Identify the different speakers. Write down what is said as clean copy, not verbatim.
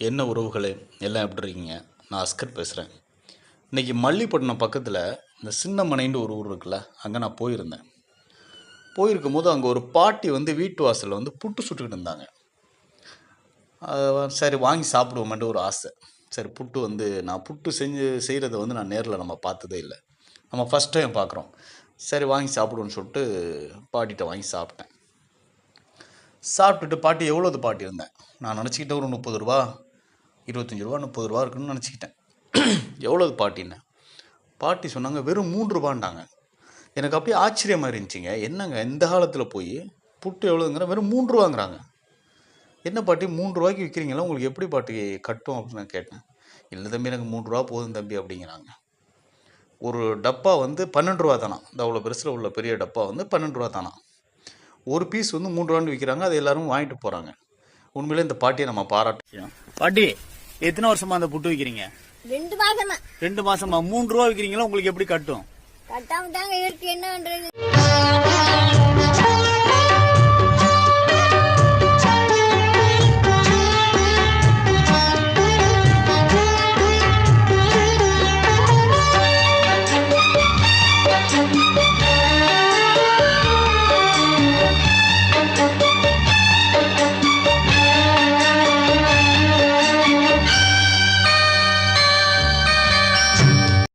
Speaker 1: என்ன உறவுகளே எல்லாம் எப்படி இருக்கீங்க? நான் அஸ்கர் பேசுகிறேன். இன்றைக்கி மல்லிப்பட்டினம் பக்கத்தில் இந்த சின்னமனைன்னு ஒரு ஊர் இருக்குல்ல, அங்கே நான் போயிருந்தேன். போயிருக்கும்போது அங்கே ஒரு பாட்டி வீட்டு வாசலில் புட்டு சுட்டுக்கிட்டு இருந்தாங்க. சரி வாங்கி சாப்பிடுவோமென்ட்டு ஒரு ஆசை. சரி புட்டு நான் புட்டு செய்கிறத நான் நேரில் நம்ம பார்த்ததே இல்லை. நம்ம ஃபஸ்ட் டைம் பார்க்குறோம். சரி வாங்கி சாப்பிடுவோன்னு சொல்லிட்டு பாட்டிகிட்ட வாங்கி சாப்பிட்டேன். சாப்பிட்டுட்டு பாட்டி எவ்வளோது பாட்டி இருந்தேன் நான் நினச்சிக்கிட்டேன், ஒரு 30 ரூபா 25 ரூபா 30 ரூபா இருக்குன்னு நினச்சிக்கிட்டேன். எவ்வளோது பாட்டின்னு பாட்டி சொன்னாங்க, வெறும் 3 ரூபான்ட்டாங்க. எனக்கு அப்படியே ஆச்சரியமாக இருந்துச்சுங்க. என்னங்க இந்த காலத்தில் போய் புட்டு எவ்வளோங்கிற வெறும் 3 ரூபாங்கிறாங்க. என்ன பாட்டி 3 ரூபாய்க்கு விற்கிறீங்களா, உங்களுக்கு எப்படி பாட்டி கட்டும் அப்படின்னு நான் கேட்டேன். இல்லை தம்பி, எனக்கு 3 ரூபா போதும் தம்பி அப்படிங்கிறாங்க. ஒரு டப்பா 12 ரூபா தானா, இந்த அவ்வளோ பெருசில் உள்ள பெரிய டப்பா 12 ரூபா தானா. ஒரு பீஸ் 3 ரூபான்னு விற்கிறாங்க. அதை எல்லாரும் வாங்கிட்டு போகிறாங்க. உண்மையிலே இந்த பாட்டியை நம்ம பாராட்டணும். பாட்டி, எத்தனை வருஷமா அந்த புட்டு விற்கிறீங்க?
Speaker 2: 2 மாசமா.
Speaker 1: 2 மாசமா 3 ரூபா விற்கிறீங்களா, உங்களுக்கு எப்படி கட்டும்?
Speaker 2: கட்டாம தாங்க இருக்கு, என்ன பண்றது?